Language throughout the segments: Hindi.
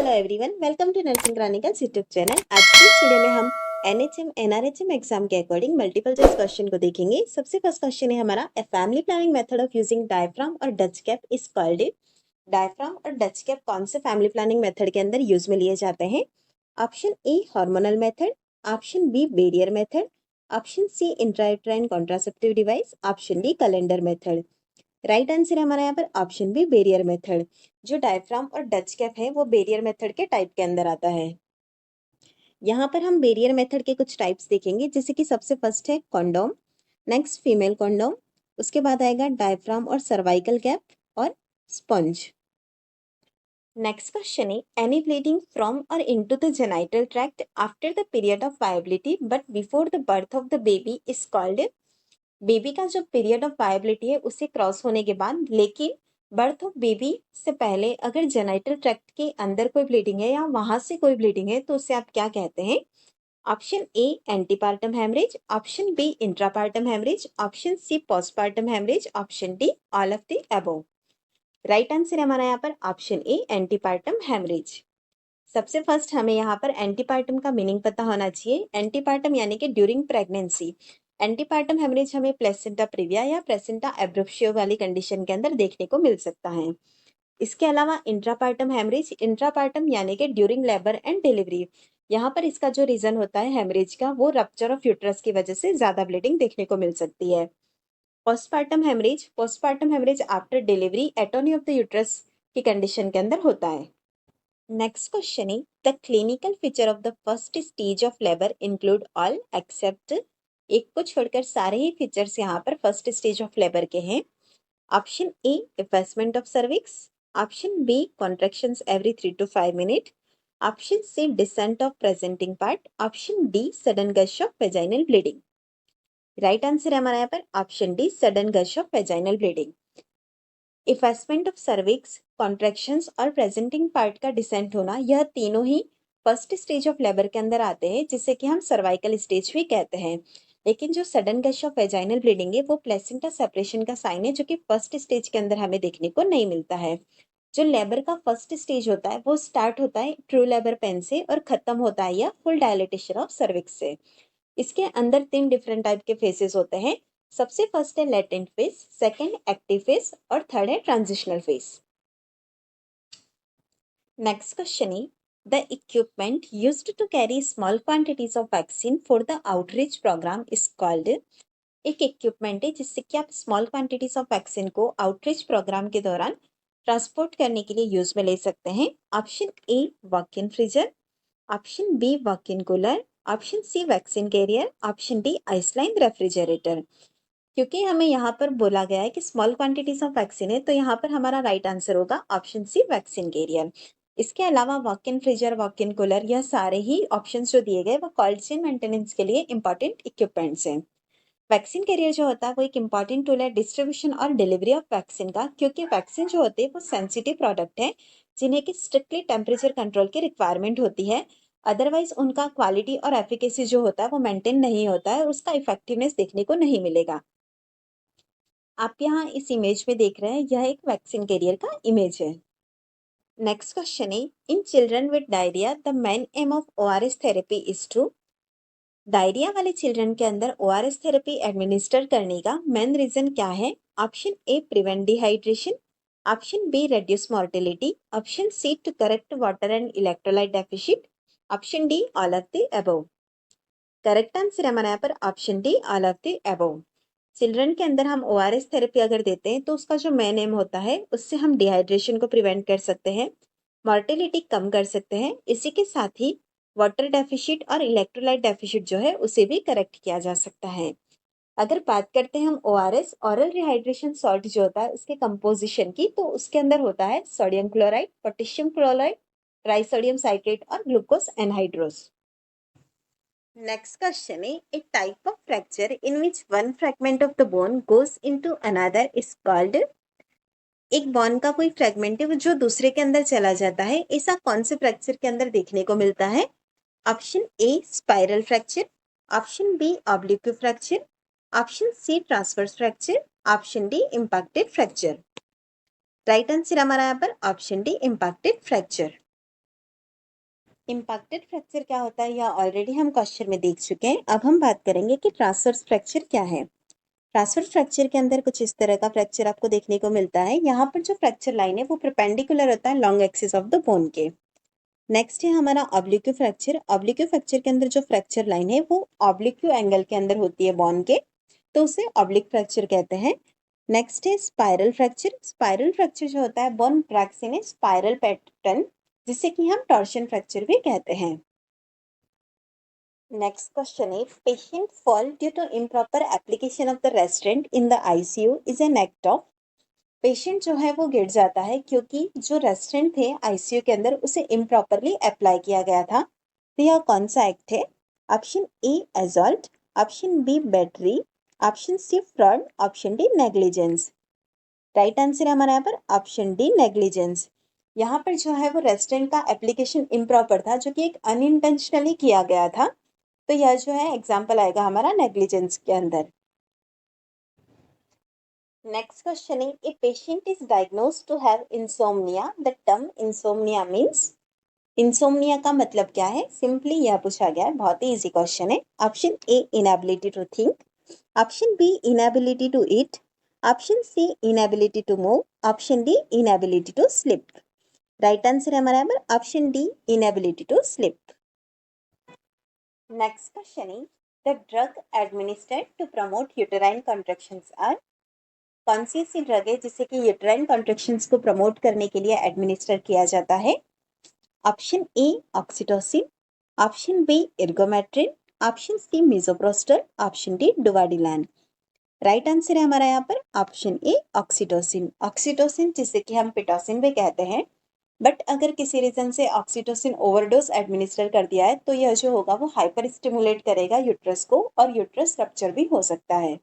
Hello everyone, welcome to nursing chronicles YouTube channel. आज की इस वीडियो में हम एनएचएम एनआरएचएम एग्जाम के अकॉर्डिंग मल्टीपल चॉइस क्वेश्चन को देखेंगे। सबसे फर्स्ट क्वेश्चन है हमारा, a family planning method of using diaphragm और Dutch cap is called. Diaphragm और डच कैप कौन से फैमिली प्लानिंग मेथड के अंदर यूज में लिए जाते हैं? Option A hormonal method, option B barrier method, option C intrauterine contraceptive device, option D calendar method. Right answer है हमारा यहाँ पर ऑप्शन बी बेरियर मेथड। जो डायफ्राम और डच कैप है वो बेरियर मेथड के टाइप के अंदर आता है। यहाँ पर हम बेरियर मेथड के कुछ टाइप्स देखेंगे, जैसे कि सबसे फर्स्ट है कॉन्डोम, नेक्स्ट फीमेल कॉन्डोम, उसके बाद आएगा डायफ्राम और सर्वाइकल कैप और स्पंज। नेक्स्ट क्वेश्चन है, एनी ब्लीडिंग फ्रॉम और into the genital tract after the period of viability but before the birth of the baby is called. Baby का जो पीरियड ऑफ वायबिलिटी है उसे क्रॉस होने के बाद लेकिन बर्थ ऑफ बेबी से पहले अगर जेनाइटल ट्रैक्ट के अंदर कोई ब्लीडिंग है या वहां से कोई ब्लीडिंग है तो उसे आप क्या कहते हैं? Option A antepartum haemorrhage, option B intrapartum haemorrhage, option C postpartum haemorrhage, option D all of the above. Right answer है हमारा यहाँ पर ऑप्शन ए एंटीपार्टम हेमरेज। सबसे फर्स्ट हमें यहाँ पर एंटीपार्टम का मीनिंग पता होना चाहिए। एंटीपार्टम यानी कि ड्यूरिंग प्रेगनेंसी। एंटीपार्टम हेमरेज हमें प्लेसेंटा प्रीविया या प्लेसेंटा एब्रोप्शियो वाली कंडीशन के अंदर देखने को मिल सकता है। इसके अलावा इंट्रापार्टम हेमरेज, इंट्रापार्टम यानी कि ड्यूरिंग लेबर एंड डिलीवरी। यहाँ पर इसका जो रीजन होता है हेमरेज का वो रप्चर ऑफ यूट्रस की वजह से ज्यादा ब्लीडिंग देखने को मिल सकती है। Postpartum haemorrhage, postpartum haemorrhage after delivery atony of the uterus की कंडीशन के अंदर होता है। नेक्स्ट क्वेश्चन है, the clinical feature of the first stage of labour include all except. एक को छोड़कर सारे ही फीचर्स यहाँ पर फर्स्ट स्टेज ऑफ लेबर के हैं। Option A effacement of cervix, option B contractions every 3 to 5 minute, option C descent of presenting part, option D sudden gush of vaginal bleeding. Right answer है हमारा यहाँ पर option D sudden gush of vaginal bleeding. Effacement of cervix, contractions और प्रेजेंटिंग पार्ट का डिसेंट होना, यह तीनों ही फर्स्ट स्टेज ऑफ लेबर के अंदर आते हैं, जिसे कि हम सर्वाइकल स्टेज भी कहते हैं। लेकिन जो sudden gush of vaginal bleeding है वो प्लेसेंटा सेपरेशन का साइन है, जो कि फर्स्ट स्टेज के अंदर हमें देखने को नहीं मिलता है। जो लेबर का फर्स्ट स्टेज होता है वो स्टार्ट होता है ट्रू लेबर पेन से और खत्म होता है या फुल डायलेटेशन ऑफ सर्विक्स से। इसके अंदर 3 डिफरेंट टाइप के फेसेस होते हैं। सबसे फर्स्ट है latent phase, second active phase और थर्ड है ट्रांजिशनल फेज। नेक्स्ट क्वेश्चन है, the equipment used to carry small quantities of vaccine for the outreach programme is called. एक इक्विपमेंट है जिससे कि आप स्मॉल क्वांटिटीज ऑफ वैक्सीन को आउटरीच प्रोग्राम के दौरान ट्रांसपोर्ट करने के लिए यूज में ले सकते हैं। Option A walk in freezer, option B walk in cooler, option C vaccine carrier, option D ice line refrigerator. क्योंकि हमें यहाँ पर बोला गया है कि स्मॉल क्वांटिटीज ऑफ वैक्सीन है तो यहाँ पर हमारा राइट आंसर होगा ऑप्शन सी वैक्सीन कैरियर। इसके अलावा walk in freezer, walk in cooler, यह सारे ही ऑप्शंस जो दिए गए वो कोल्ड चेन मेंटेनेंस के लिए इंपॉर्टेंट इक्विपमेंट्स हैं। वैक्सीन कैरियर जो होता है वो एक इंपॉर्टेंट टूल है डिस्ट्रीब्यूशन और डिलीवरी ऑफ वैक्सीन का, क्योंकि वैक्सीन जो होते हैं वो सेंसिटिव प्रोडक्ट है जिन्हें की स्ट्रिक्टली टेम्परेचर कंट्रोल की रिक्वायरमेंट होती है। अदरवाइज उनका क्वालिटी और एफिकेसी जो होता है वो मेंटेन नहीं होता है और उसका इफेक्टिवनेस देखने को नहीं मिलेगा। आप यहाँ इस इमेज में देख रहे हैं, यह एक वैक्सीन कैरियर का इमेज है। नेक्स्ट क्वेश्चन है, in children with diarrhoea the main aim of ORS therapy is to. Diarrhoea वाले चिल्ड्रन के अंदर ओआरएस थेरेपी एडमिनिस्टर करने का मेन रीजन क्या है? Option A prevent dehydration, option B reduce mortality, option C to correct water and electrolyte deficit, option D all of the above. Correct answer है हमारे यहाँ पर option D all of the above. Children के अंदर हम ओआरएस थेरेपी अगर देते हैं तो उसका जो मेन एम होता है उससे हम डिहाइड्रेशन को प्रिवेंट कर सकते हैं, मॉर्टेलिटी कम कर सकते हैं, इसी के साथ ही वाटर डेफिशिट और इलेक्ट्रोलाइट डेफिशिट जो है उसे भी करेक्ट किया जा सकता है। अगर बात करते हैं हम ओआरएस ऑरल रिहाइड्रेशन सॉल्ट जो होता है उसके कंपोजिशन की, तो उसके अंदर होता है sodium chloride, potassium chloride, trisodium citrate और glucose एनहाइड्रोस। Next question is, a type of fracture in which one fragment of the bone goes into another is called। एक बोन का कोई फ्रेगमेंट है वो जो दूसरे के अंदर चला जाता है, ऐसा कौन से फ्रैक्चर के अंदर देखने को मिलता है? Option A spiral fracture, option B oblique fracture, option C transverse fracture, option D impacted fracture. Right answer हमारा यहाँ पर option D impacted fracture. Impacted fracture क्या होता है यह ऑलरेडी हम क्वेश्चन में देख चुके हैं। अब हम बात करेंगे कि ट्रांसवर्स फ्रैक्चर क्या है। ट्रांसवर्स फ्रैक्चर के अंदर कुछ इस तरह का फ्रैक्चर आपको देखने को मिलता है। यहाँ पर जो फ्रैक्चर लाइन है वो परपेंडिकुलर होता है long axis of the bone के। नेक्स्ट है हमारा ऑब्लिक्यू फ्रैक्चर। ऑब्लिक्यू फ्रैक्चर के अंदर जो फ्रैक्चर लाइन है वो ऑब्लिक्यू एंगल के अंदर होती है बोन के, तो उसे ऑब्लिक फ्रैक्चर कहते हैं। नेक्स्ट है स्पाइरल फ्रैक्चर। स्पाइरल फ्रैक्चर जो होता है bone cracks in a spiral pattern, जिसे कि हम टॉर्शन फ्रैक्चर भी कहते हैं। नेक्स्ट क्वेश्चन है patient fall due to improper application of the restaurant in the ICU is an act of. Patient जो है वो गिर जाता है क्योंकि जो रेस्टोरेंट थे आईसीयू के अंदर उसे इम्प्रॉपरली अप्लाई किया गया था। तो यह कौन सा एक्ट है? Option A assault, option B battery, option C fraud, option D negligence. Right answer है हमारा यहाँ पर ऑप्शन डी नेग्लिजेंस। यहाँ पर जो है वो रेस्टोरेंट का एप्लीकेशन इम्प्रॉपर था, जो कि एक अनइंटेंशनली किया गया था। तो यह जो है एग्जाम्पल आएगा हमारा नेग्लिजेंस के अंदर। नेक्स्ट क्वेश्चन है a patient is diagnosed to have insomnia. The term insomnia means. Insomnia का मतलब क्या है? सिंपली यह पूछा गया है, बहुत ही इजी क्वेश्चन है। Option A inability to think, option B inability to eat, option C inability to move, option D inability to sleep. Right answer है हमारा यहाँ पर option D inability to sleep. Next question है the drug administered to promote uterine contractions are. कौन सी ऐसी ड्रग है जिसे कि यूटेराइन कॉन्ट्रैक्शंस को प्रमोट करने के लिए एडमिनिस्टर किया जाता है? Option A oxytocin, option B ergometrine, option C misoprostol, option D Duvadilan. Right answer है हमारा यहाँ पर ऑप्शन ए ऑक्सीटोसिन। ऑक्सीटोसिन जिसे कि हम पिटोसिन भी कहते हैं, बट अगर किसी रीजन से ऑक्सीटोसिन ओवरडोज एडमिनिस्टर कर दिया है तो यह जो होगा वो हाइपर स्टिमुलेट करेगा यूट्रस को और यूट्रस रप्चर भी हो सकता है।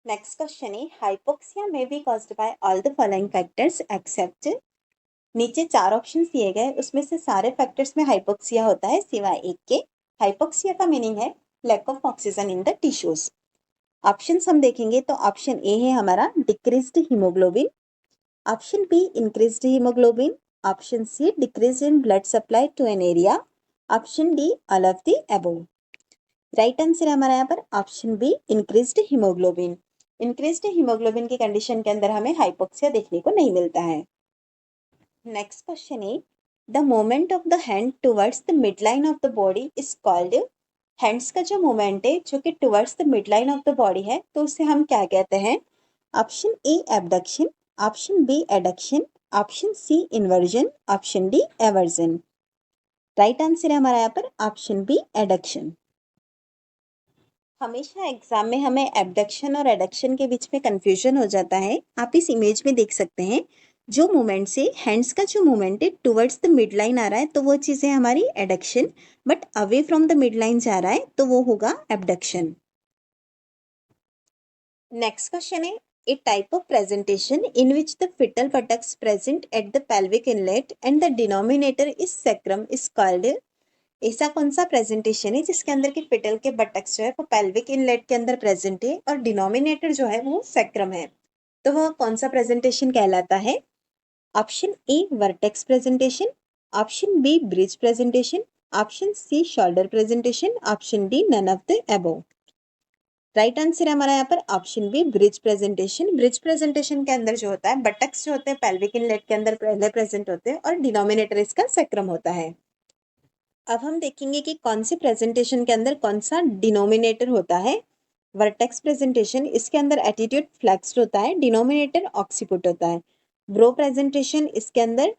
नेक्स्ट क्वेश्चन है hypoxia may be caused by all the following factors except. नीचे 4 ऑप्शन दिए गए, उसमें से सारे फैक्टर्स में हाइपोक्सिया होता है सिवाय एक के। हाइपोक्सिया का मीनिंग है lack of oxygen in the tissues. Options हम देखेंगे तो ऑप्शन ए है हमारा decreased hemoglobin, option B increased hemoglobin, option C decrease in blood supply to an area, option D all of the above. Right answer है हमारा यहाँ पर option B increased hemoglobin. Increased hemoglobin की कंडीशन के अंदर हमें हाइपोक्सिया देखने को नहीं मिलता है। नेक्स्ट क्वेश्चन है the movement of the hand towards the mid line of the body is called. Hands का जो मूवमेंट है जो कि towards the mid line of the body है तो उसे हम क्या कहते हैं? Option A abduction, option B adduction, option C inversion, option D eversion. Right answer है हमारा यहाँ पर ऑप्शन बी एडक्शन। हमेशा एग्जाम में हमें एबडक्शन और एडक्शन के बीच में कंफ्यूजन हो जाता है। आप इस इमेज में देख सकते हैं जो मूवमेंट से हैंड्स का जो मूवमेंट है टुवर्ड्स द मिड लाइन आ रहा है तो वो चीज़ है हमारी adduction, but away from the mid line जा रहा है तो वो होगा एबडक्शन। नेक्स्ट क्वेश्चन है a type of presentation in which the fetal buttocks present at the pelvic inlet and the denominator is sacrum is called. ऐसा कौन सा प्रेजेंटेशन है जिसके अंदर के पिटल के बटक्स जो है वो पेल्विक इनलेट के अंदर प्रेजेंट है और डिनोमिनेटर जो है वो सेक्रम है, तो वह कौन सा प्रेजेंटेशन कहलाता है? Option A vertex presentation, option B breech presentation, option C shoulder presentation, option D none of the above. Right answer है हमारा यहाँ पर option B breech presentation. Breech presentation के अंदर जो होता है बटक्स जो होते हैं पेल्विक इनलेट के अंदर पहले प्रेजेंट होते हैं और डिनोमिनेटर इसका सेक्रम होता है। अब हम देखेंगे कि कौन सी प्रेजेंटेशन के अंदर कौन सा डिनोमिनेटर होता है। वर्टेक्स प्रेजेंटेशन इसके अंदर एटीट्यूड फ्लेक्स्ड होता है, डिनोमिनेटर ऑक्सीपुट होता है। ब्रो प्रेजेंटेशन इसके अंदर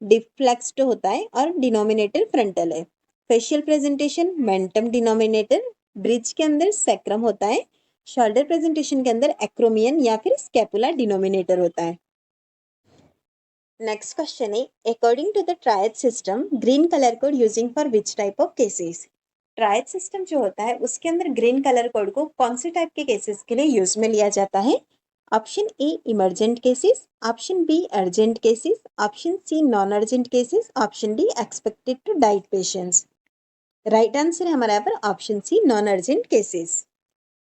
डिफ्लेक्स्ड होता है और डिनोमिनेटर फ्रंटल है। Facial presentation mentum denominator, bridge के अंदर सेक्रम होता है। शोल्डर प्रेजेंटेशन के अंदर एक्रोमियन या फिर स्कैपुला डिनोमिनेटर होता है। नेक्स्ट क्वेश्चन है according to the triad system green colour code using for which type of cases. Triad system जो होता है उसके अंदर ग्रीन कलर कोड को कौन से टाइप के केसेस के लिए यूज में लिया जाता है? Option A emergent cases, option B urgent cases, option C non urgent cases, option D expected to diet patients. Right answer है हमारा यहाँ पर option C non urgent cases.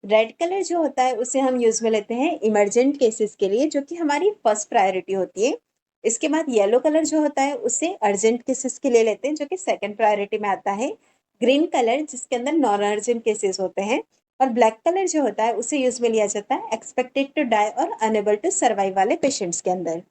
Red colour जो होता है उसे हम यूज में लेते हैं इमरजेंट केसेस के लिए, जो कि हमारी फर्स्ट प्रायोरिटी होती है। इसके बाद येलो कलर जो होता है उसे अर्जेंट केसेस के लिए लेते हैं, जो कि सेकंड प्रायोरिटी में आता है। ग्रीन कलर जिसके अंदर नॉन अर्जेंट केसेस होते हैं, और ब्लैक कलर जो होता है उसे यूज में लिया जाता है एक्सपेक्टेड टू डाई और अनेबल टू सर्वाइव वाले पेशेंट्स के अंदर।